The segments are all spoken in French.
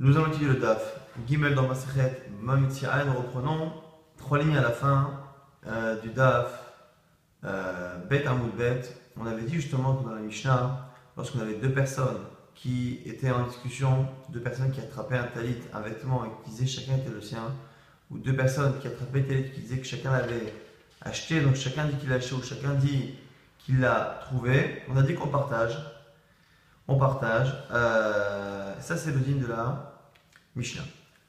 Nous allons étudier le DAF. Gimel dans Masechet Mamitziah. Nous reprenons 3 lignes à la fin du DAF. Bet Amoud Bet. On avait dit justement que dans la Mishnah, lorsqu'on avait deux personnes qui étaient en discussion, deux personnes qui attrapaient un talit, un vêtement et qui disaient chacun était le sien, ou deux personnes qui attrapaient un talit qui disaient que chacun l'avait acheté, donc chacun dit qu'il l'a acheté ou chacun dit qu'il l'a trouvé, on a dit qu'on partage. On partage. Ça, c'est le digne de la Mishnah.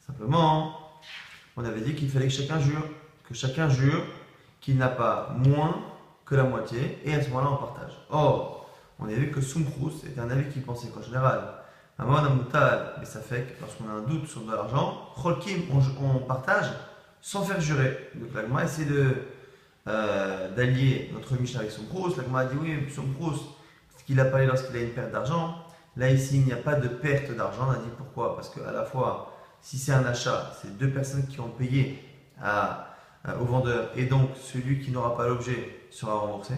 Simplement, on avait dit qu'il fallait que chacun jure qu'il n'a pas moins que la moitié, et à ce moment-là, on partage. Or, on a vu que Sumchrous était un avis qui pensait qu'en général, Amon Amoutal, mais ça fait que lorsqu'on a un doute sur de l'argent, Cholkim, on partage sans faire jurer. Donc, l'Agma essaie d'allier notre Mishnah avec Sumchrous. L'Agma a dit oui, Sumchrous, ce qu'il a parlé lorsqu'il a une perte d'argent. Là, ici, il n'y a pas de perte d'argent. On a dit pourquoi? Parce qu'à la fois, si c'est un achat, c'est deux personnes qui ont payé au vendeur et donc celui qui n'aura pas l'objet sera remboursé.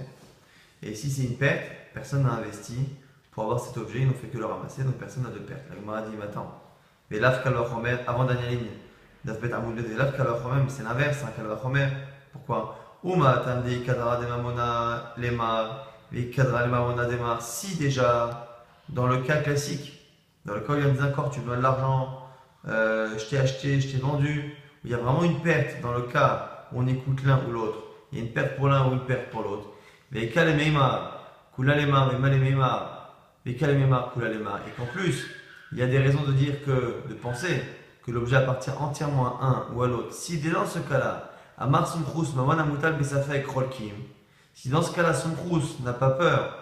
Et si c'est une perte, personne n'a investi pour avoir cet objet, ils n'ont fait que le ramasser, donc personne n'a de perte. La Gemara dit, mais attends, mais l'af kalvachomer, avant dernière ligne, d'afbet amoud de l'af kalvachomer, mais c'est l'inverse, un kalvachomer. Pourquoi? Uma atandi kadra de mamona lemar, vi kadra le mamona demar. Si déjà, dans le cas classique, dans le cas où il y a des accords, tu me donnes de l'argent, je t'ai acheté, je t'ai vendu, il y a vraiment une perte dans le cas où on écoute l'un ou l'autre. Il y a une perte pour l'un ou une perte pour l'autre. Mais kalemema, kulalema, mais malemema, mais kalemema, kulalema. Et qu'en plus, il y a des raisons de penser que l'objet appartient entièrement à un ou à l'autre. Si dès dans ce cas-là, Amar Sumchrous, Maman Amoutal Besafek Rolkim, si dans ce cas-là, Sumchrous n'a pas peur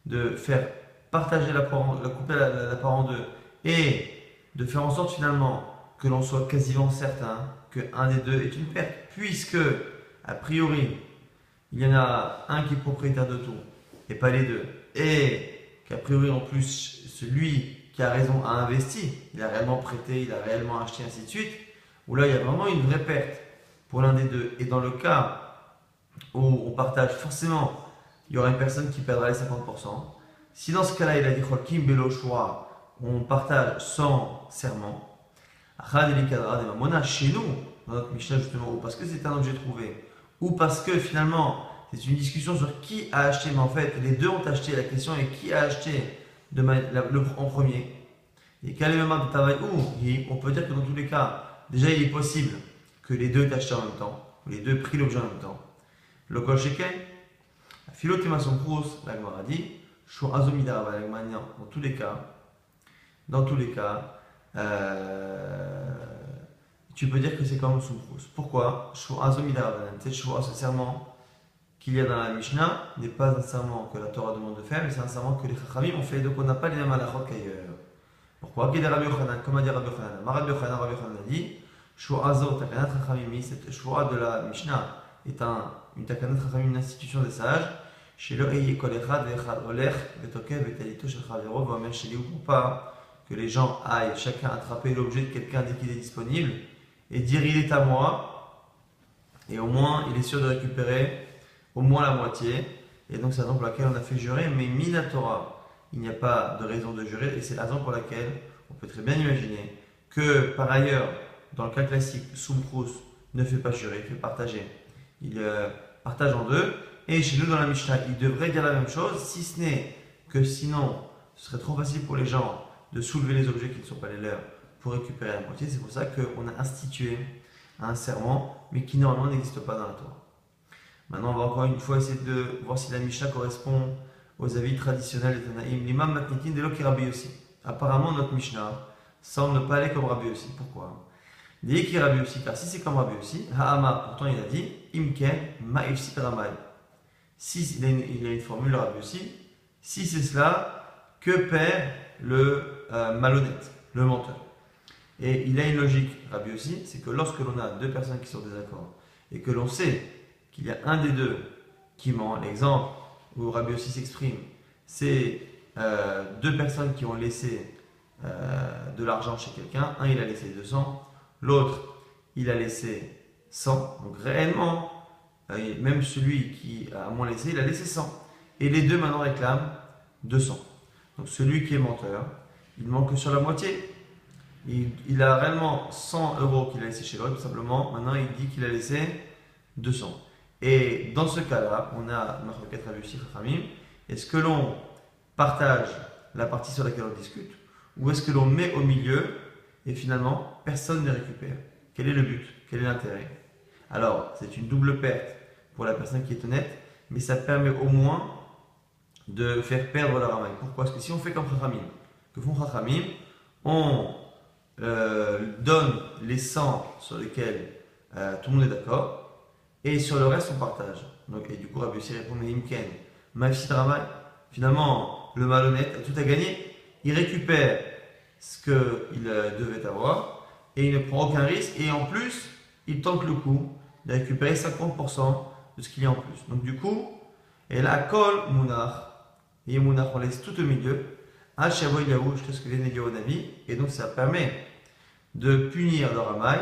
de faire partager couper la part en deux et de faire en sorte finalement que l'on soit quasiment certain qu'un des deux est une perte, puisque, a priori, il y en a un qui est propriétaire de tout, et pas les deux, et qu'a priori en plus, celui qui a raison a investi, il a réellement prêté, il a réellement acheté, ainsi de suite, où là il y a vraiment une vraie perte pour l'un des deux. Et dans le cas où on partage, forcément, il y aura une personne qui perdra les 50%. Si dans ce cas-là, il a dit Cholkim Belo Shua, on partage sans serment, chez nous, dans notre Mishnah justement, ou parce que c'est un objet trouvé, ou parce que finalement c'est une discussion sur qui a acheté, mais en fait les deux ont acheté, la question est qui a acheté en premier. Et on peut dire que dans tous les cas, déjà il est possible que les deux aient acheté en même temps, ou les deux pris l'objet en même temps. Le Kol Sheken, Philotema Somprous, la Gemara dit, dans tous les cas, tu peux dire que c'est comme Sumchrous. Pourquoi? Cette ce serment qu'il y a dans la Mishnah n'est pas un serment que la Torah demande de faire, mais c'est un serment que les Chachamim ont fait, donc on n'a pas les mêmes halachot qu'ailleurs. Pourquoi? Comme a dit Rabbi Yochanan. Rabbi Yochanan a dit Shu'azo, takanat Chachamimi, cette Shua de la Mishnah est une takanat Chachamim, une institution des sages. Chez le Eye Kol Echad Ve'echad Olech Vetokev Vetalito Shel Chavero V'Omer Sheli, ou pour pas que les gens aillent chacun attraper l'objet de quelqu'un dès qu'il est disponible et dire il est à moi, et au moins il est sûr de récupérer au moins la moitié. Et donc c'est la raison pour laquelle on a fait jurer, mais Minatora, il n'y a pas de raison de jurer, et c'est la raison pour laquelle on peut très bien imaginer que par ailleurs, dans le cas classique, Sumchrous ne fait pas jurer, il fait partager. Il partage en deux, et chez nous dans la Mishnah, il devrait dire la même chose, si ce n'est que sinon, ce serait trop facile pour les gens de soulever les objets qui ne sont pas les leurs pour récupérer la moitié. C'est pour ça qu'on a institué un serment, mais qui normalement n'existe pas dans la Torah. Maintenant, on va encore une fois essayer de voir si la Mishnah correspond aux avis traditionnels des Tanaïm. L'imam Matnitin de l'Oki Rabbi Yossi. Apparemment, notre Mishnah semble ne pas aller comme Rabbi Yossi. Pourquoi? L'Eki Rabbi Yossi, car si c'est comme Rabbi Yossi, Ha'ama, pourtant il a dit Imken Ma'ifsit Ramay. Si il a une formule Rabbi Yossi, si c'est cela, que perd le malhonnête, le menteur? Et il a une logique, Rabbi Yossi, c'est que lorsque l'on a deux personnes qui sont en désaccord et que l'on sait qu'il y a un des deux qui ment, l'exemple où Rabbi Yossi s'exprime, c'est deux personnes qui ont laissé de l'argent chez quelqu'un. Un, il a laissé 200, l'autre, il a laissé 100. Donc réellement, même celui qui a moins laissé, il a laissé 100. Et les deux maintenant réclament 200. Donc celui qui est menteur, il manque sur la moitié. il a réellement 100 euros qu'il a laissé chez l'autre, tout simplement. Maintenant, il dit qu'il a laissé 200. Et dans ce cas-là, on a notre 4 Rabbi Yossi Chachamim. Est-ce que l'on partage la partie sur laquelle on discute ou est-ce que l'on met au milieu et finalement personne ne récupère? Quel est le but? Quel est l'intérêt? Alors, c'est une double perte pour la personne qui est honnête, mais ça permet au moins de faire perdre la ramaille. Pourquoi? Parce que si on fait comme Chachamim, que font Chachamim, on donne les 100 sur lesquels tout le monde est d'accord et sur le reste on partage. Donc, et du coup, Rabbi Yossi répond: mais Imken, Mafsid Ramaï, finalement, le malhonnête a tout à gagner. Il récupère ce qu'il devait avoir et il ne prend aucun risque. Et en plus, il tente le coup de récupérer 50% de ce qu'il y a en plus. Donc, du coup, et là, Kol Mounach, et Mounach, on laisse tout au milieu, à Shavoy Yaou, jusqu'à ce que vienne Eliyahu Navi. Et donc, ça permet de punir le Ramaï.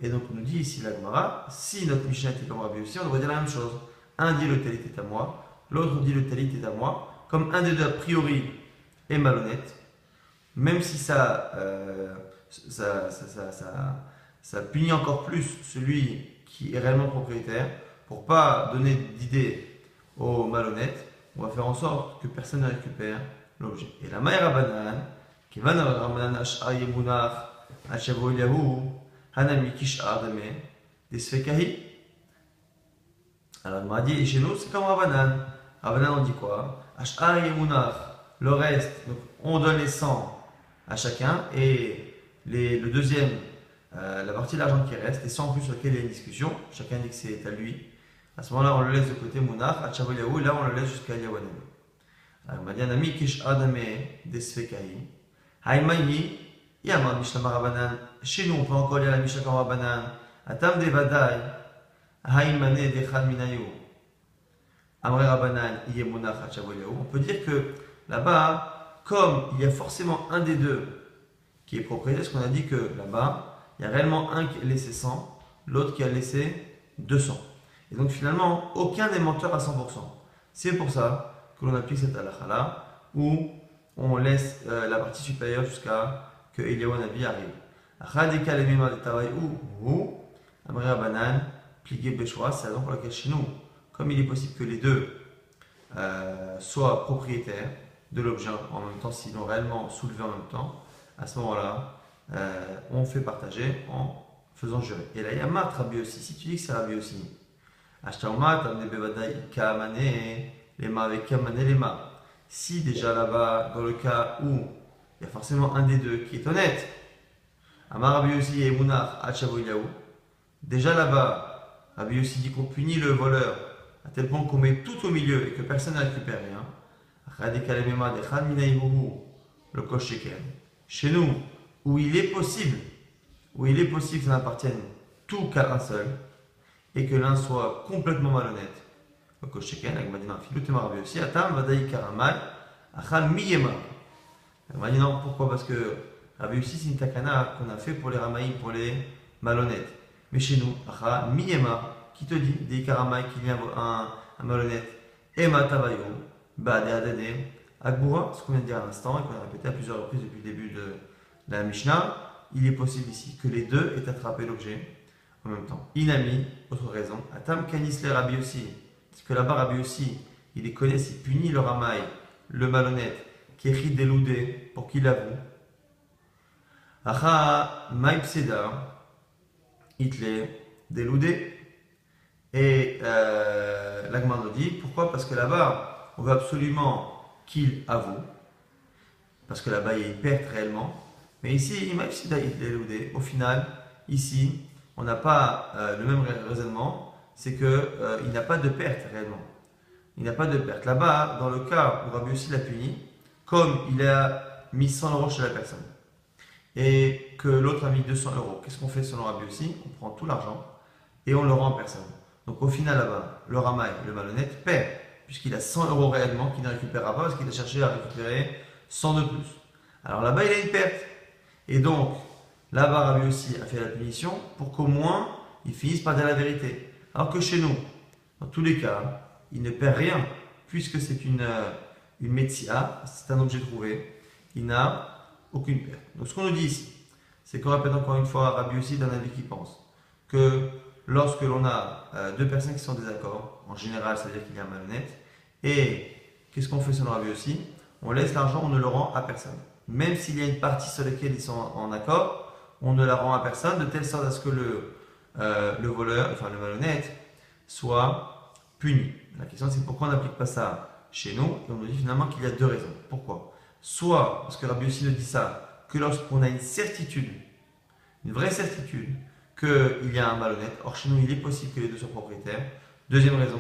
Et donc, on nous dit ici la Gemara, si notre Mishnah était comme Rabbi Yossi, on devrait dire la même chose. Un dit le talit est à moi, l'autre dit le talit est à moi. Comme un des deux, a priori, est malhonnête, même si ça punit encore plus celui qui est réellement propriétaire, pour pas donner d'idée aux malhonnêtes, on va faire en sorte que personne ne récupère l'objet. Et la Maïra Banan, qui va dans Ramadan Ash'a Yemunach, Ashavo Yahu, Hanami Kish'ar Dame, des Sfekahi. Alors, il m'a dit, et chez nous, c'est comme Rabbanan. Rabbanan, on dit quoi? Ash'ar Yemunach, le reste, donc on donne les 100 à chacun, et le deuxième, la partie de l'argent qui reste, les 100 en plus sur lesquels il y a une discussion, chacun dit que c'est à lui. À ce moment-là, on le laisse de côté Mounach, à Chavoyahu, et là, on le laisse jusqu'à Yawanami. Alors, il m'a dit, Hanami Kish'ar Dame, des Sfekahi. Haïmaïni, Yamar Mishlama Rabbanan. Chez nous, on peut encore lire la Mishnah comme Rabbanan. Atam de Vadaï, Haïmane Dechad Minayu. Amre Rabbanan, Yemunach Hachavoyahu. On peut dire que là-bas, comme il y a forcément un des deux qui est propriétaire, parce qu'on a dit que là-bas, il y a réellement un qui a laissé 100, l'autre qui a laissé 200. Et donc finalement, aucun n'est menteur à 100%. C'est pour ça que l'on applique cette halakha-là, où on laisse la partie supérieure jusqu'à que Eliyahu Navi arrive. Achadeka lemema de Tavaïou, ou Amre Rabbanan, plié Beshwa, c'est la raison pour laquelle chez nous, comme il est possible que les deux soient propriétaires de l'objet en même temps, s'ils l'ont réellement soulevé en même temps, à ce moment-là, on fait partager en faisant jurer. Et là, il y a Mat Rabbi Yossi. Si tu dis que c'est Rabbi Yossi, Ashtaomat, Amne Bevadai, Kamane, Lema avec Kamane, Lema. Si déjà là-bas, dans le cas où il y a forcément un des deux qui est honnête, Amar Rabbi Yossi et Mounach, Hachavoyahu, déjà là-bas, Rabbi Yossi dit qu'on punit le voleur à tel point qu'on met tout au milieu et que personne ne récupère rien. Le kosh sheker. Chez nous, où il est possible que ça n'appartienne tout qu'à un seul et que l'un soit complètement malhonnête. Le kosh sheker, la Gemara dit non, filutema Rabbi Yossi, atam vadaï karamai, achal miyema. La Gemara dit non, pourquoi? Parce que Rabbi Yossi, c'est une takana qu'on a fait pour les ramaïs, pour les malhonnêtes. Mais chez nous, achal miyema, qui te dit, des karamai, qu'il y a un malhonnête, ema tavayo, ba de adade, Agboura, ce qu'on vient de dire à l'instant et qu'on a répété à plusieurs reprises depuis le début de la Mishnah, il est possible ici que les deux aient attrapé l'objet en même temps. Inami, autre raison, Atam Kanisle Rabbi Yossi, parce que là-bas Rabbi Yossi, il les connaît, il punit le ramaï, le malhonnête, qui est rid déloudé pour qu'il avoue. Acha Maïpseda, Itle déloudé. Et l'Agmar nous dit, pourquoi? Parce que là-bas, on veut absolument qu'il avoue, parce que là-bas il y a une perte réellement, mais ici, au final, ici, on n'a pas le même raisonnement, c'est qu'il n'a pas de perte réellement. Il n'a pas de perte. Là-bas, dans le cas où Rabbi Yossi l'a puni, comme il a mis 100 euros chez la personne, et que l'autre a mis 200 euros, qu'est-ce qu'on fait selon Rabbi Yossi? On prend tout l'argent et on le rend en personne. Donc au final, là-bas, le ramaï, le malhonnête, perd, puisqu'il a 100 euros réellement qu'il ne récupérera pas parce qu'il a cherché à récupérer 100 de plus. Alors là-bas, il a une perte. Et donc, là-bas, Rabbi Yossi a fait la punition pour qu'au moins, il finisse par dire la vérité. Alors que chez nous, dans tous les cas, il ne perd rien, puisque c'est une metsia, c'est un objet trouvé, il n'a aucune perte. Donc ce qu'on nous dit ici, c'est qu'on répète encore une fois, Rabbi aussi d'un avis qui pense que lorsque l'on a deux personnes qui sont en désaccord, en général, ça veut dire qu'il y a un malhonnête, et qu'est-ce qu'on fait selon Rabbi aussi? On laisse l'argent, on ne le rend à personne. Même s'il y a une partie sur laquelle ils sont en accord, on ne la rend à personne, de telle sorte à ce que le voleur, enfin le malhonnête, soit puni. La question c'est pourquoi on n'applique pas ça chez nous, et on nous dit finalement qu'il y a deux raisons. Pourquoi? Soit, parce que Rabbi aussi nous dit ça, que lorsqu'on a une certitude, une vraie certitude, qu'il y a un malhonnête, or chez nous il est possible que les deux soient propriétaires. Deuxième raison,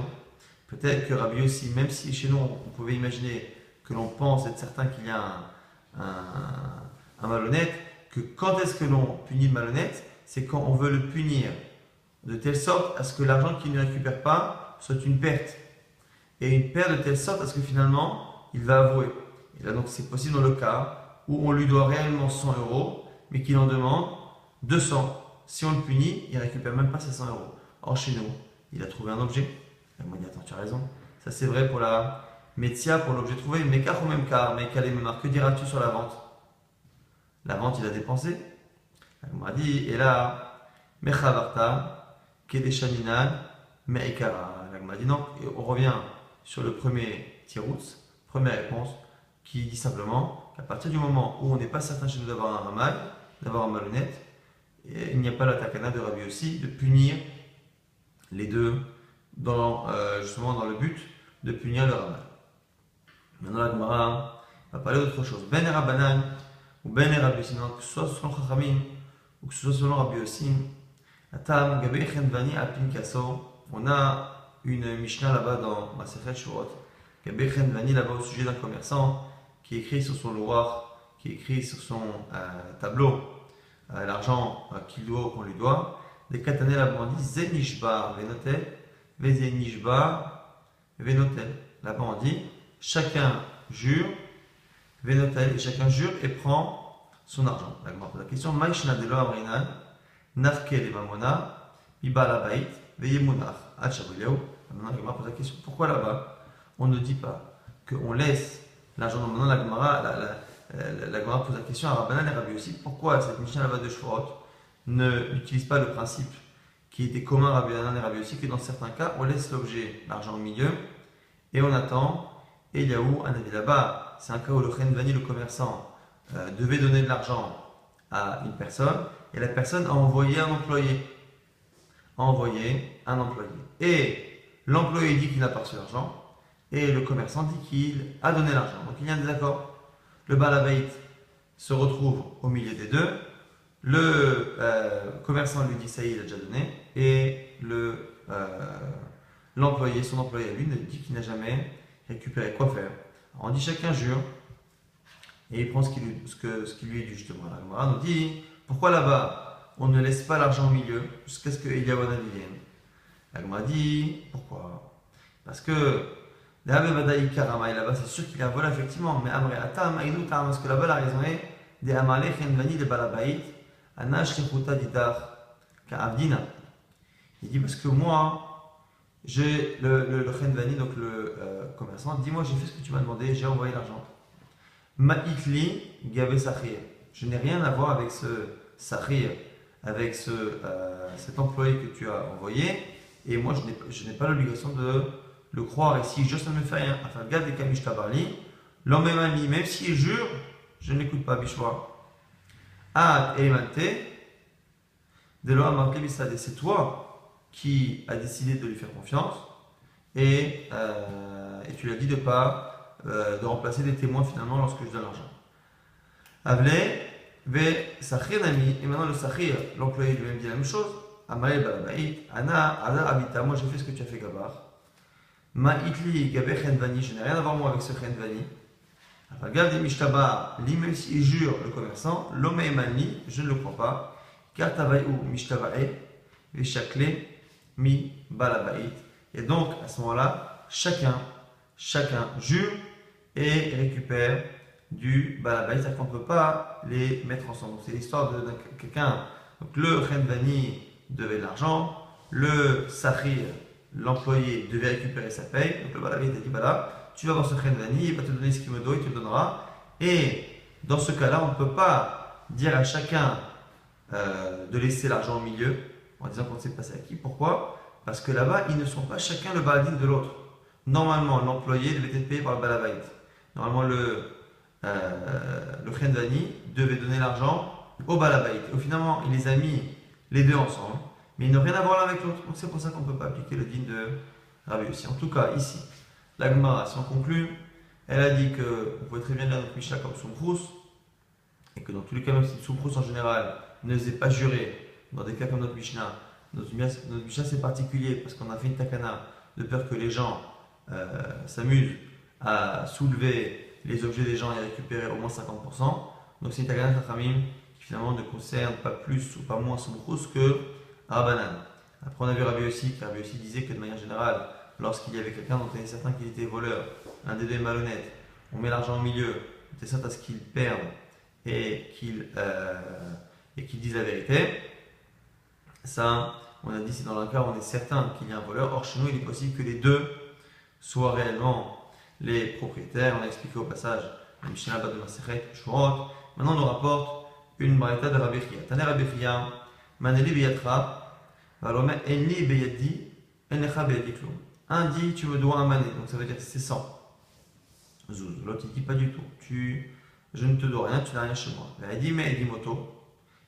peut-être que Rabbi aussi, même si chez nous on pouvait imaginer que l'on pense être certain qu'il y a un malhonnête, que quand est-ce que l'on punit le malhonnête? C'est quand on veut le punir de telle sorte à ce que l'argent qu'il ne récupère pas soit une perte. Et une perte de telle sorte à ce que finalement il va avouer. Et là donc c'est possible dans le cas où on lui doit réellement 100 euros, mais qu'il en demande 200. Si on le punit, il ne récupère même pas ses 100 euros. Or chez nous, il a trouvé un objet. Il m'a dit attends, tu as raison. Ça c'est vrai pour la métia, pour l'objet trouvé, mais car ou même car, mais qu'elle que diras-tu sur la vente? La vente, il a dépensé. Elle m'a dit, et là, Mechavarta, Kedeshaninan, Meikara. Elle m'a dit non, et on revient sur le premier tiroutz, première réponse, qui dit simplement qu'à partir du moment où on n'est pas certain chez nous d'avoir un ramal, d'avoir un malhonnête, il n'y a pas la takana de Rabbi aussi de punir les deux, justement dans le but de punir le ramal. Maintenant, la Gemara va parler d'autre chose. Ben et Rabbanan, ou Ben et Rabbi Yossi, que ce soit selon Chachamim, ou que ce soit selon Rabbi Yossi, Atam, Gabe Chenvani, Alpin Kasso, on a une Mishnah là-bas dans Masechet Shurot. Gabe Chenvani, là-bas au sujet d'un commerçant qui écrit sur son louar, qui écrit sur son tableau l'argent qu'il doit ou qu'on lui doit. Des Katané là-bas on dit Zenishba Venotel, Vezenishba Venotel. Là-bas on dit chacun jure, Venotel, et chacun jure et prend son argent. La question Maïshna de l'Amrinan, Nafke de Mamona, Ibala Bait, Veyemunach, Hachabriléo. Maintenant, la Gemara pose la question pourquoi là-bas on ne dit pas qu'on laisse l'argent? Maintenant, la Gemara pose la question à Rabbanan et Rabbi aussi pourquoi cette Mishnah là-bas de Shvorot n'utilise pas le principe qui était commun à Rabbanan et Rabbi aussi, que dans certains cas on laisse l'objet, l'argent au milieu, et on attend. Et il y a où un avis là-bas, c'est un cas où le Chenvani, le commerçant, devait donner de l'argent à une personne, et la personne a envoyé un employé. Et l'employé dit qu'il n'a pas reçu l'argent, et le commerçant dit qu'il a donné l'argent. Donc il y a un désaccord. Le balabait se retrouve au milieu des deux. Le commerçant lui dit ça y est, il a déjà donné, et l'employé, son employé à lui, dit qu'il n'a jamais récupéré. Quoi faire? Alors on dit chacun jure et il prend ce qui lui est dû justement. La Gemara nous dit pourquoi là-bas on ne laisse pas l'argent au milieu jusqu'à ce que Eliyahu vienne. La Gemara dit pourquoi? Parce que là-bas c'est sûr qu'il y a un vol effectivement, mais Amre Atam, parce que là-bas la raison est des Amalek Chenvani de Balabait, Anash Rechuta Didar, Ka'avdina. Il dit parce que moi, j'ai le Chenvani, donc le commerçant, dit moi j'ai fait ce que tu m'as demandé, j'ai envoyé l'argent. Ma'itli Gabe Sahir. Je n'ai rien à voir avec ce Sahir, avec cet employé que tu as envoyé, et moi je n'ai pas l'obligation de le croire. Et si je ça ne me fait rien, enfin garde des Kamish Tabarli, l'homme même s'il jure, je ne l'écoute pas, Bishwa. Ah, Elimante, de l'homme marqué Bissade, c'est toi qui a décidé de lui faire confiance, et tu lui as dit de remplacer des témoins finalement lorsque je donne l'argent. Avle, ve Sahir Nami, et maintenant le Sahir, l'employé lui-même dit la même chose. Amael Balabait, Ana, Ada Abita, moi j'ai fait ce que tu as fait Gabar. Ma Itli Gabe Chenvani, je n'ai rien à voir moi avec ce Chenvani. Regarde les Mishtaba, li même s'il jure le commerçant, l'homme Mani, je ne le crois pas. Car Tabaïou Mishtabae, Veshakle, Mi Balabait. Et donc à ce moment-là, chacun jure et récupère du Balabait, c'est-à-dire qu'on ne peut pas les mettre ensemble. Donc, c'est l'histoire de quelqu'un. Donc le Chenvani devait de l'argent, le Sahir, l'employé, devait récupérer sa paye. Donc le Balabait a dit voilà, tu vas voir ce Chenvani, il va te donner ce qu'il me doit, il te le donnera. Et dans ce cas-là, on ne peut pas dire à chacun de laisser l'argent au milieu, en disant qu'on ne sait pas c'est à qui. Pourquoi? Parce que là-bas, ils ne sont pas chacun le baladine de l'autre. Normalement, l'employé devait être payé par le balabait. Normalement, le Khendani devait donner l'argent au balabait. Et finalement, il les a mis les deux ensemble, mais ils n'ont rien à voir l'un avec l'autre. Donc c'est pour ça qu'on ne peut pas appliquer le din de Rabbi Yossi. En tout cas, ici, la Gemara, si on conclut, elle a dit qu'on pouvait très bien lire notre Mishnah comme Soumprous, et que dans tous les cas, même si Soumprous en général ne faisait pas jurer, dans des cas comme notre Mishnah c'est particulier parce qu'on a fait une takana de peur que les gens s'amusent à soulever les objets des gens et récupérer au moins 50%. Donc c'est une takana Chachamim qui finalement ne concerne pas plus ou pas moins Soumprous que Rabbanan. Après on a vu Rabbi Yossi, qui Rabbi Yossi disait que de manière générale, lorsqu'il y avait quelqu'un dont on était certain qu'il était voleur, un des deux est malhonnête, on met l'argent au milieu, on est certain à ce qu'il perde et qu'il dise la vérité. Ça, on a dit, c'est dans le cas où on est certain qu'il y a un voleur. Or, chez nous, il est possible que les deux soient réellement les propriétaires. On a expliqué au passage la Mishnah de Masechet Shurot. Maintenant, on nous rapporte une braïta de Rabbi Chia. Taner Rabbi Chia, Maneli beyatra, valome enli beyadi, enlecha beyadi klum. Un dit, tu me dois un mané, donc ça veut dire que c'est 100. Zouz. L'autre, il dit pas du tout. Je ne te dois rien, tu n'as rien chez moi. Il dit, mais il dit moto.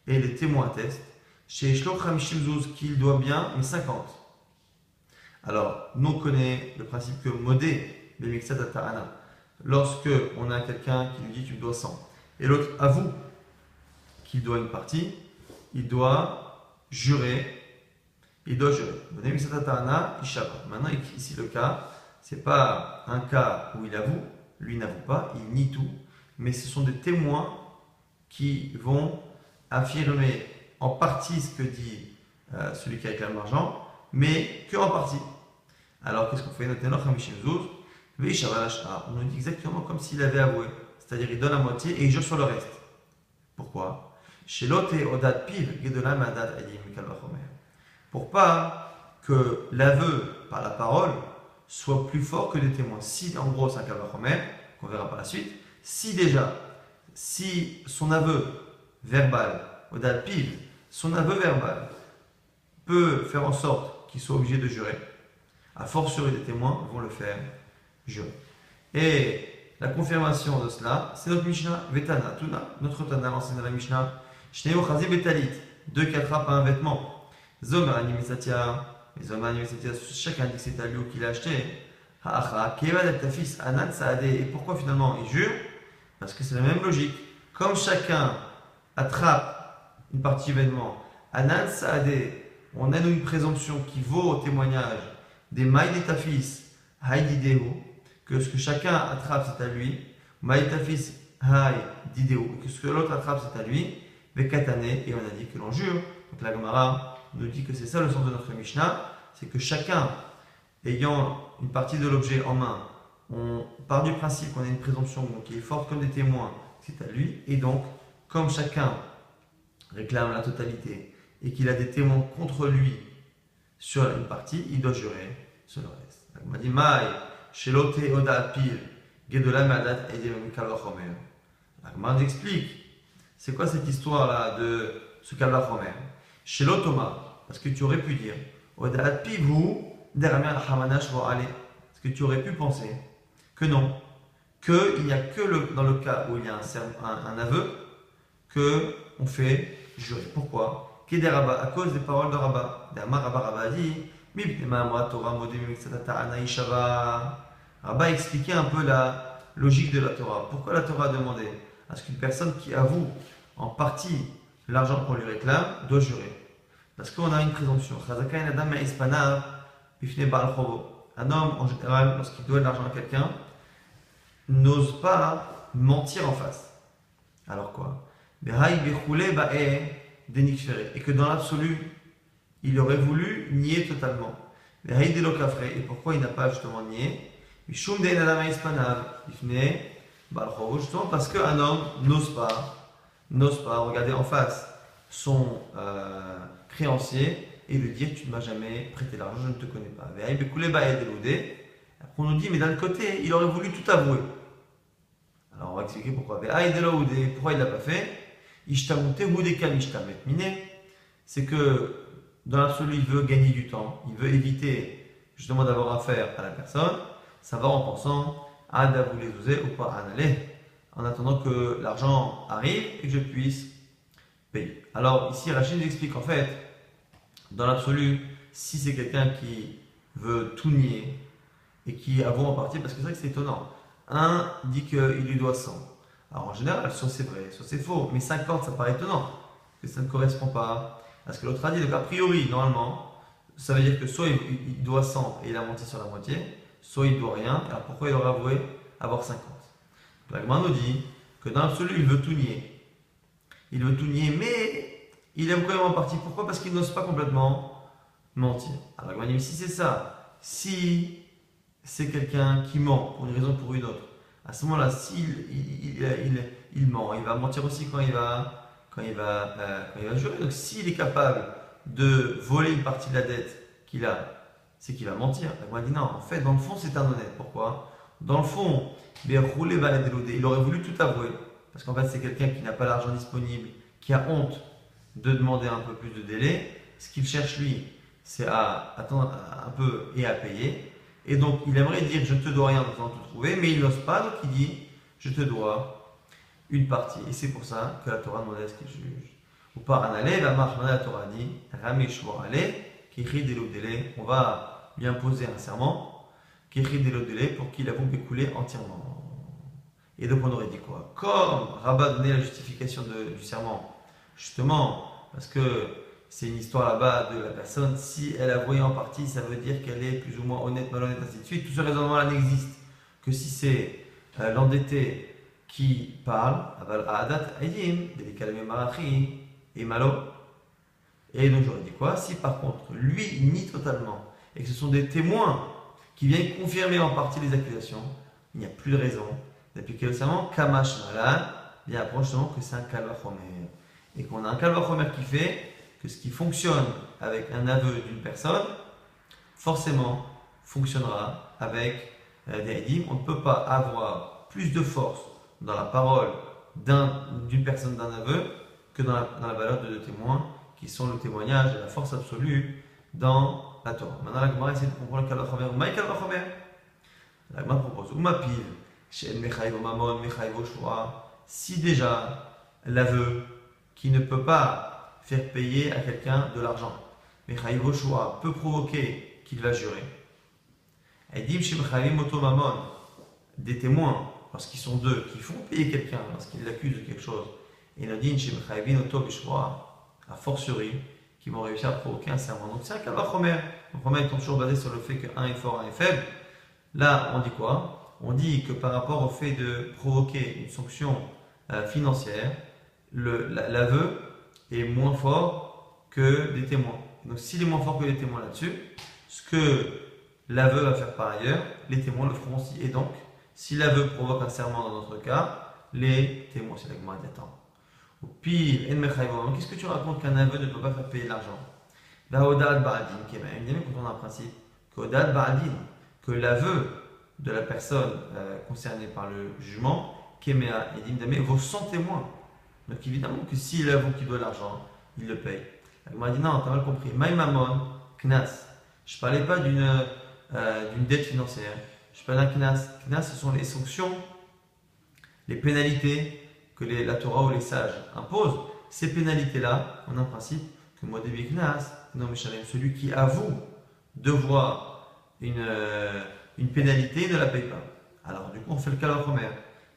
Et les témoins attestent. Chez Shloch Hamishim Zouz, qu'il doit bien, mais 50. Alors, nous on connaît le principe que modé, Bemixat Ta'ana, lorsque on a quelqu'un qui lui dit tu me dois 100, et l'autre avoue qu'il doit une partie, il doit jurer. Bemixat Ta'ana, Ishaba. Maintenant, ici le cas, c'est pas un cas où il avoue, lui n'avoue pas, il nie tout, mais ce sont des témoins qui vont affirmer en partie ce que dit celui qui réclame l'argent, mais que en partie. Alors qu'est-ce qu'on fait? On nous dit exactement comme s'il avait avoué, c'est-à-dire il donne la moitié et il jure sur le reste. Pourquoi? Pour pas que l'aveu par la parole soit plus fort que des témoins. Si en gros c'est un kalvachomer, qu'on verra par la suite, si son aveu verbal, odad piv, son aveu verbal peut faire en sorte qu'il soit obligé de jurer, a fortiori des témoins vont le faire jurer. Et la confirmation de cela, c'est notre Mishnah, Vetana, notre Tana l'enseigne dans la Mishnah, Shneo Chazi Betalit, deux qui attrapent un vêtement, Zomer Animesatia, les Zomer Animesatia, chacun dit que c'est à lui qu'il a acheté, Ha'acha, Kevad ta fils, Anan Saade, et pourquoi finalement il jure? Parce que c'est la même logique. Comme chacun attrape une partie événement, Anan Saade, on a une présomption qui vaut au témoignage des maïs de ta fils, Haïdideu, que ce que chacun attrape c'est à lui, maïs de ta fils, Haïdideu, que ce que l'autre attrape c'est à lui, Vekatane, et on a dit que l'on jure. Donc la Gemara nous dit que c'est ça le sens de notre Mishnah, c'est que chacun ayant une partie de l'objet en main, on part du principe qu'on a une présomption qui est forte comme des témoins, c'est à lui, et donc comme chacun réclame la totalité et qu'il a des témoins contre lui sur une partie, il doit jurer sur le reste. On m'a dit Maï, Shelote Oda Pil, Gedola Madat Edem Kalvachomer. On explique c'est quoi cette histoire-là de ce Kalvachomer. Shelotoma, parce que tu aurais pu dire Oda Pivu, Deramian Hamanash aller. Parce que tu aurais pu penser que non, qu'il n'y a que dans le cas où il y a un aveu, qu'on fait jurer. Pourquoi? À cause des paroles de Rabba. Rabba a dit Rabba expliquait un peu la logique de la Torah. Pourquoi la Torah a demandé à ce qu'une personne qui avoue en partie l'argent qu'on lui réclame doit jurer? Parce qu'on a une présomption. Un homme, en général, lorsqu'il doit de l'argent à quelqu'un, n'ose pas mentir en face. Alors quoi? Et que dans l'absolu, il aurait voulu nier totalement. Et pourquoi il n'a pas justement nié? Justement parce qu'un homme n'ose pas regarder en face son créancier et lui dire tu ne m'as jamais prêté l'argent, je ne te connais pas. Après on nous dit mais d'un côté il aurait voulu tout avouer. Alors on va expliquer pourquoi. Pourquoi il ne l'a pas fait? Ishtamute hudeka mishtamet mine, c'est que dans l'absolu, il veut gagner du temps, il veut éviter justement d'avoir affaire à la personne, ça va en pensant à davoulezouzé ou pas analé, en attendant que l'argent arrive et que je puisse payer. Alors ici, Rachid nous explique en fait, dans l'absolu, si c'est quelqu'un qui veut tout nier et qui avoue en partie, parce que c'est vrai que c'est étonnant. Un dit qu'il lui doit 100. Alors en général, soit c'est vrai, soit c'est faux, mais 50, ça paraît étonnant, que ça ne correspond pas à ce que l'autre a dit. Donc a priori, normalement, ça veut dire que soit il doit 100 et il a menti sur la moitié, soit il ne doit rien. Alors pourquoi il aurait avoué avoir 50? La Gemara nous dit que dans l'absolu, il veut tout nier. Il veut tout nier, mais il aime quand même en partie. Pourquoi? Parce qu'il n'ose pas complètement mentir. Alors la Gemara dit, mais si c'est ça, si c'est quelqu'un qui ment pour une raison ou pour une autre, à ce moment-là, s'il il ment, il va mentir aussi quand il va jurer. Donc s'il est capable de voler une partie de la dette qu'il a, c'est qu'il va mentir. La Gemara dit non, en fait, dans le fond, c'est un honnête. Pourquoi? Dans le fond, il aurait voulu tout avouer. Parce qu'en fait, c'est quelqu'un qui n'a pas l'argent disponible, qui a honte de demander un peu plus de délai. Ce qu'il cherche, lui, c'est à attendre un peu et à payer. Et donc, il aimerait dire je ne te dois rien en te trouver, mais il n'ose pas, donc il dit je te dois une partie. Et c'est pour ça que la Torah demandait à ce qu'il juge. Ou par analé, la marche, la Torah dit Rameshwar ale, Kiri delo délai. On va lui imposer un serment, Kiri delo délai, pour qu'il avoue écouler entièrement. Et donc, on aurait dit quoi? Comme Rabat donnait la justification du serment, justement, parce que c'est une histoire là-bas de la personne, si elle a avoué en partie, ça veut dire qu'elle est plus ou moins honnête, malhonnête, ainsi de suite. Tout ce raisonnement-là n'existe que si c'est l'endetté qui parle, et malo. Et donc j'aurais dit quoi? Si par contre, lui, il nie totalement, et que ce sont des témoins qui viennent confirmer en partie les accusations, il n'y a plus de raison d'appliquer le serment. Kamash malad, bien apprendre justement que c'est un kalvachomer. Et qu'on a un kalvachomer qui fait que ce qui fonctionne avec un aveu d'une personne, forcément fonctionnera avec des hadim. On ne peut pas avoir plus de force dans la parole d'une personne d'un aveu que dans la valeur de deux témoins, qui sont le témoignage et la force absolue dans la Torah. Maintenant, la Gemara essaie de comprendre le kalvachomer. Maï kalvachomer. La Gemara propose Umapiv, Shen Mechaïv Mamon, Mechaïv Oshua. Si déjà l'aveu qui ne peut pas faire payer à quelqu'un de l'argent, mais Chaïv Oshua peut provoquer qu'il va jurer. Edim Shem Chayim Oto Mamon, des témoins, lorsqu'ils sont deux, qui font payer quelqu'un lorsqu'ils l'accusent de quelque chose, et Nadine Shem Chayim Oto Bishwa, a fortiori, qui vont réussir à provoquer un serment. Donc c'est un kalvachomer. Le premier étant toujours basé sur le fait qu'un est fort, un est faible. Là, on dit quoi? On dit que par rapport au fait de provoquer une sanction financière, l'aveu est moins fort que des témoins. Donc s'il est moins fort que les témoins là-dessus, ce que l'aveu va faire par ailleurs, les témoins le feront aussi. Et donc, si l'aveu provoque un serment dans notre cas, les témoins, c'est la Gemara dit attends. Au pire, qu'est-ce que tu racontes qu'un aveu ne peut pas faire payer de l'argent? Évidemment, quand on a un principe, que l'aveu de la personne concernée par le jugement, vaut 100 témoins. Donc évidemment que s'il avoue qu'il doit l'argent, il le paye. Elle m'a dit non, t'as mal compris. Maïmamon, knas. Je ne parlais pas d'une dette financière. Je parlais d'un knas. Knas, ce sont les sanctions, les pénalités que la Torah ou les sages imposent. Ces pénalités-là, on a un principe que Modébi knas, non mais celui qui avoue devoir une pénalité ne la paye pas. Alors du coup, on fait le kalvachomer.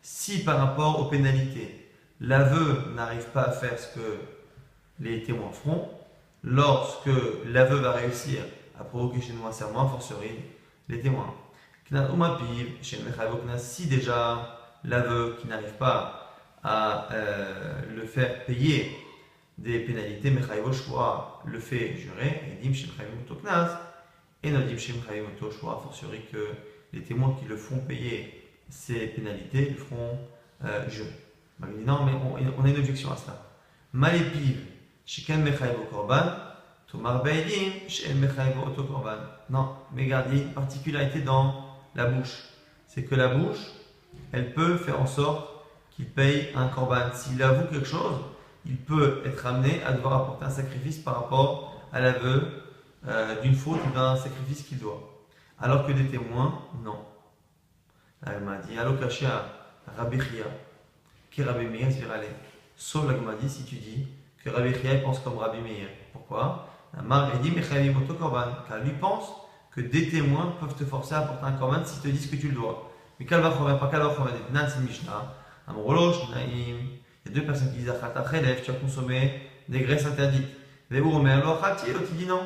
Si par rapport aux pénalités, l'aveu n'arrive pas à faire ce que les témoins feront, lorsque l'aveu va réussir à provoquer chez nous un serment, a fortiori les témoins. Si déjà l'aveu qui n'arrive pas à le faire payer des pénalités, le fait jurer, et a fortiori que les témoins qui le font payer ces pénalités le feront jurer. Il dit non, mais on a une objection à cela. Malépiv, Shiken Mechaïv au Korban, Tomar Beilim, Shiken Mechaïv au Korban. Non, mais regarde, il y a une particularité dans la bouche. C'est que la bouche, elle peut faire en sorte qu'il paye un Korban. S'il avoue quelque chose, il peut être amené à devoir apporter un sacrifice par rapport à l'aveu d'une faute ou d'un sacrifice qu'il doit. Alors que des témoins, non. La Gemara dit, allo caché à Rabbi Chia, qui est Rabbi Meir, sauf la Gemara dit si tu dis que Rabbi Chia pense comme Rabbi Meir. Pourquoi? Car lui pense que des témoins peuvent te forcer à apporter un korban s'ils te disent que tu le dois. Mais quel va faire par quel va faire des Nan, c'est Mishnah. Il y a deux personnes qui disent tu as consommé des graisses interdites. L'autre dit non.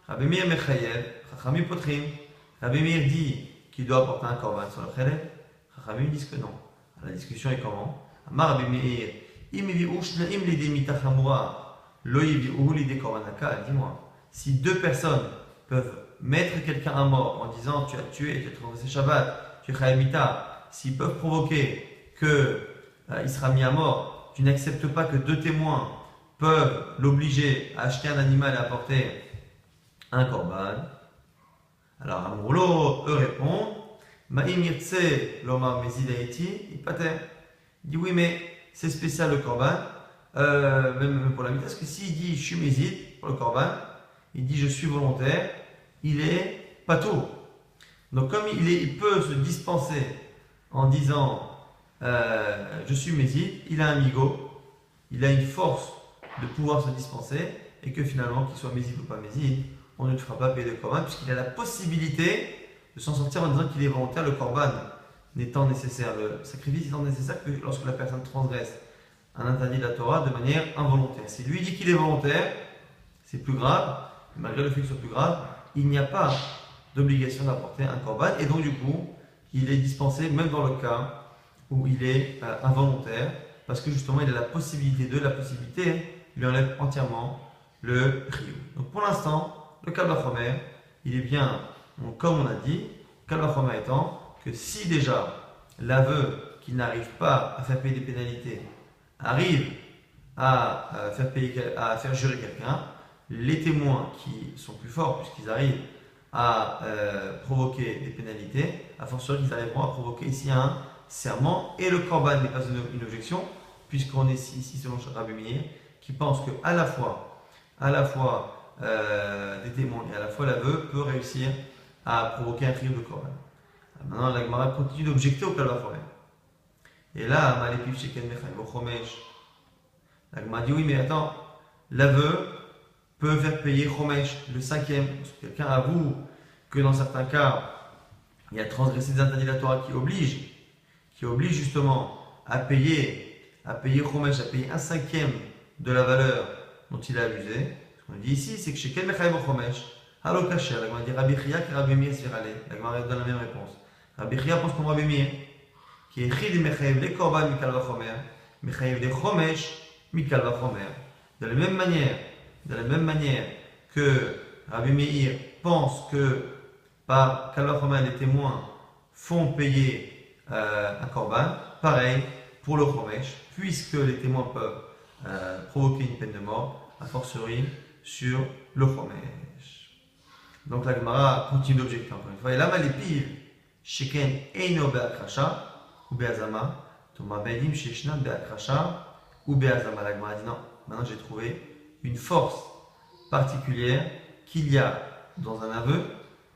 Rabbi Meir Mechayev, Chachamim Potrim. Rabbi Meir dit qu'il doit apporter un korban sur le Chalev. Chachamim disent que non. La discussion est comment? Amar Rabbi Meir, dis-moi, si deux personnes peuvent mettre quelqu'un à mort en disant tu as tué, tu as transgressé Shabbat, tu es Chayamita, s'ils peuvent provoquer qu'il sera mis à mort, tu n'acceptes pas que deux témoins peuvent l'obliger à acheter un animal et apporter un korban. Alors Amroulo, eux répondent Ma'im yirtse lomar mezidaiti, il dit oui, mais c'est spécial le korban, même pour la mita, parce que s'il dit je suis mézid pour le korban, il dit je suis volontaire, il est pato. Donc comme il peut se dispenser en disant je suis mézid, il a un migo, il a une force de pouvoir se dispenser, et que finalement, qu'il soit mézid ou pas mézid, on ne te fera pas payer de korban, puisqu'il a la possibilité de s'en sortir en disant qu'il est volontaire, le korban n'étant nécessaire, le sacrifice étant nécessaire que lorsque la personne transgresse un interdit de la Torah de manière involontaire. Si lui dit qu'il est volontaire, c'est plus grave, malgré le fait que ce soit plus grave, il n'y a pas d'obligation d'apporter un korban, et donc du coup, il est dispensé même dans le cas où il est involontaire, parce que justement il a la possibilité lui enlève entièrement le rio. Donc pour l'instant, le Kal Vachomer, il est bien, comme on a dit, Kal Vachomer étant que si déjà l'aveu qui n'arrive pas à faire payer des pénalités arrive à faire jurer quelqu'un, les témoins qui sont plus forts puisqu'ils arrivent à provoquer des pénalités, à fortiori qu'ils arriveront à provoquer ici un serment, et le korban n'est pas une objection puisqu'on est ici selon Rabbi Meir qui pense que à la fois des témoins et à la fois l'aveu peut réussir à provoquer un crime de korban. Maintenant, la Gemara continue d'objecter au Kal Vachomer. Et là, Malepif Sheken Mechayev Chomesh. La Gemara dit oui, mais attends, l'aveu peut faire payer Chomesh, le cinquième. Quelqu'un avoue que dans certains cas, il y a transgressé des interdits de la Torah qui oblige justement à payer Chomesh, à payer un cinquième de la valeur dont il a abusé. Ce qu'on dit ici, c'est que Sheken Mechayev Chomesh, Halo Kacher, la Gemara dit Rabbi Chia qui Rabbi Meir Sirale. La Gemara donne la même réponse. Rabbi Chia pense comme Rabbi Meir, qui est Chid Mechayev les Korban Mikal Vachomer, Mechayev les Chomesh Mikal Vachomer. De la même manière que Rabbi Meir pense que par Kal Vachomer les témoins font payer un Korban, pareil pour le Chomesh, puisque les témoins peuvent provoquer une peine de mort, a fortiori sur le Chomesh. Donc la Gemara continue d'objecter encore une fois. Et là, Malepir, Sheken Eino Be'akrasha ou Be'azama, Thomas Be'edim Sheshna Be'akrasha ou Be'azama. La Gemara dit non, maintenant j'ai trouvé une force particulière qu'il y a dans un aveu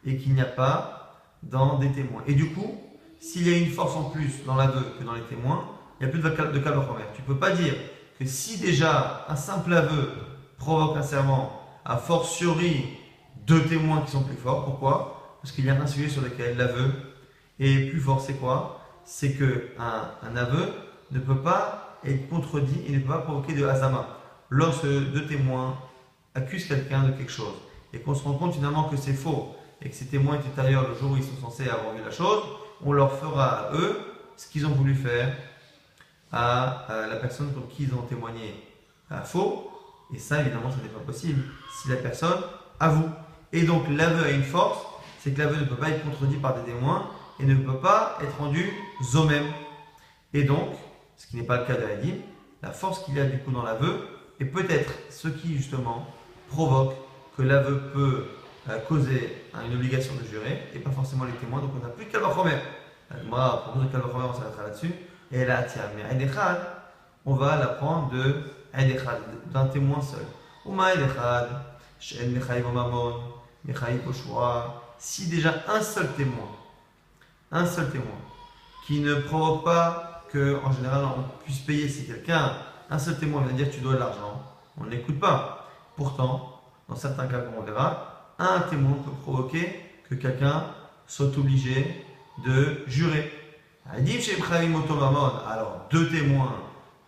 et qu'il n'y a pas dans des témoins. Et du coup, s'il y a une force en plus dans l'aveu que dans les témoins, il n'y a plus de Kal Vachomer. Tu ne peux pas dire que si déjà un simple aveu provoque un serment, a fortiori deux témoins qui sont plus forts. Pourquoi? Parce qu'il y a un sujet sur lequel l'aveu est plus fort. C'est quoi? C'est qu'un aveu ne peut pas être contredit et ne peut pas provoquer de hazama. Lorsque deux témoins accusent quelqu'un de quelque chose et qu'on se rend compte finalement que c'est faux et que ces témoins étaient ailleurs le jour où ils sont censés avoir vu la chose, on leur fera à eux ce qu'ils ont voulu faire à la personne contre qui ils ont témoigné faux. Et ça, évidemment, ça n'est pas possible si la personne avoue. Et donc, l'aveu a une force, c'est que l'aveu ne peut pas être contredit par des témoins et ne peut pas être rendu zomem. Et donc, ce qui n'est pas le cas de Hadim, la force qu'il y a du coup dans l'aveu est peut-être ce qui, justement, provoque que l'aveu peut causer une obligation de jurer et pas forcément les témoins. Donc, on n'a plus de Kal Vachomer. Moi, pour le Kal Vachomer, on s'arrêtera là-dessus. Et là, tiens, mais Aïdechad, on va l'apprendre de Aïd Echad, d'un témoin seul. Uma Aïd Echad, She'en Mechaïv o Mamon, Mechaïv o Shura. Si déjà un seul témoin, qui ne provoque pas que, en général, on puisse payer, si quelqu'un, un seul témoin vient dire tu dois de l'argent, on ne l'écoute pas. Pourtant, dans certains cas, comme on verra, un témoin peut provoquer que quelqu'un soit obligé de jurer. Alors, deux témoins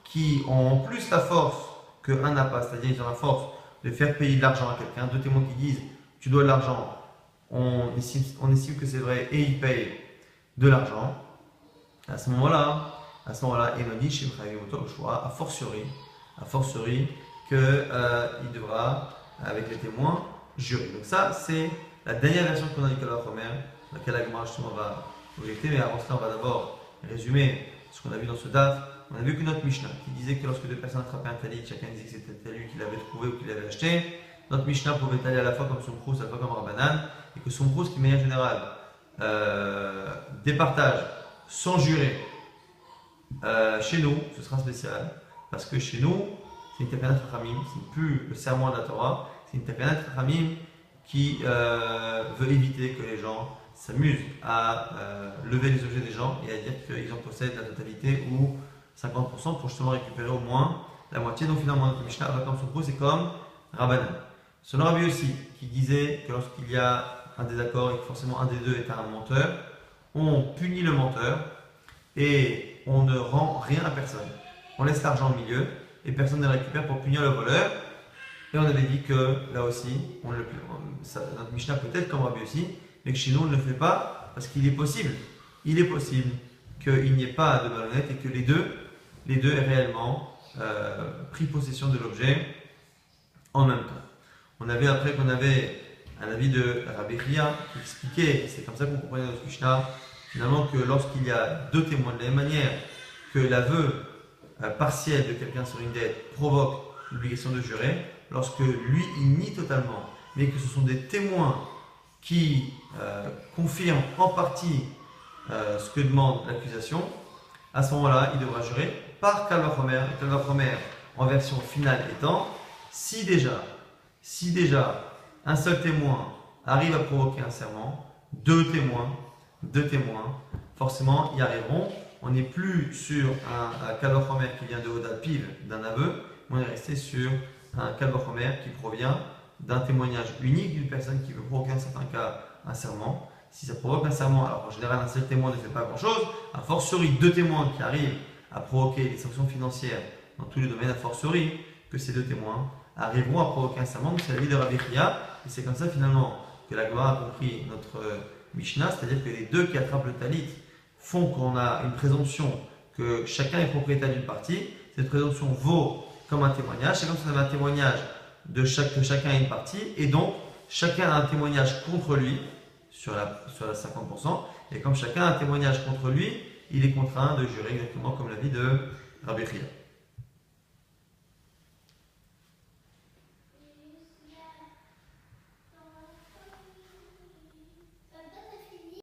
qui ont en plus la force qu'un n'a pas, c'est-à-dire ils ont la force de faire payer de l'argent à quelqu'un, deux témoins qui disent tu dois de l'argent, on estime que c'est vrai et ils payent de l'argent. À ce moment-là, Eloni chez a fortiori qu'il devra, avec les témoins, jurer. Donc ça, c'est la dernière version qu'on a du Kal Vachomer, laquelle la Gemara justement va objecter, mais avant cela, on va d'abord résumer ce qu'on a vu dans ce daf. On a vu que notre Mishnah, qui disait que lorsque deux personnes attrapaient un talit, chacun disait que c'était lui qui l'avait trouvé ou qui l'avait acheté. Notre Mishnah pouvait aller à la fois comme Somkrous, à la fois comme Rabbanan, et que Somkrous, qui de manière générale départage sans jurer, chez nous, ce sera spécial, parce que chez nous, c'est une takanat Chachamim, ce n'est plus le serment de la Torah, c'est une takanat Chachamim qui veut éviter que les gens s'amusent à lever les objets des gens et à dire qu'ils en possèdent la totalité ou 50% pour justement récupérer au moins la moitié. Donc finalement, notre Mishnah, comme Somkrous, c'est comme Rabbanan. Selon Rabbi aussi, qui disait que lorsqu'il y a un désaccord et que forcément un des deux est un menteur, on punit le menteur et on ne rend rien à personne. On laisse l'argent au milieu et personne ne le récupère pour punir le voleur. Et on avait dit que là aussi, notre Mishnah peut être comme Rabbi aussi, mais que chez nous on ne le fait pas parce qu'il est possible qu'il n'y ait pas de malhonnête et que les deux aient réellement pris possession de l'objet en même temps. On avait appris qu'on avait un avis de Rabbi Chia qui expliquait, c'est comme ça qu'on comprenait notre Mishnah, finalement que lorsqu'il y a deux témoins, de la même manière que l'aveu partiel de quelqu'un sur une dette provoque l'obligation de jurer, lorsque lui il nie totalement, mais que ce sont des témoins qui confirment en partie ce que demande l'accusation, à ce moment-là il devra jurer par Kal Vachomer. Kal Vachomer en version finale étant, si déjà un seul témoin arrive à provoquer un serment, deux témoins, forcément y arriveront. On n'est plus sur un Kal Vachomer qui vient de Oda Piv, d'un aveu, mais on est resté sur un Kal Vachomer qui provient d'un témoignage unique d'une personne qui veut provoquer en certains cas un serment. Si ça provoque un serment, alors en général un seul témoin ne fait pas grand-chose, a fortiori deux témoins qui arrivent à provoquer des sanctions financières dans tous les domaines, a fortiori que ces deux témoins arriveront à provoquer un serment. Donc c'est l'avis de Rabbi Chia, et c'est comme ça finalement que la Gemara a compris notre Mishnah, c'est-à-dire que les deux qui attrapent le talit font qu'on a une présomption que chacun est propriétaire d'une partie. Cette présomption vaut comme un témoignage. C'est comme si on avait un témoignage que chacun a une partie, et donc chacun a un témoignage contre lui sur la 50%, et comme chacun a un témoignage contre lui, il est contraint de jurer exactement comme l'avis de Rabbi Chia.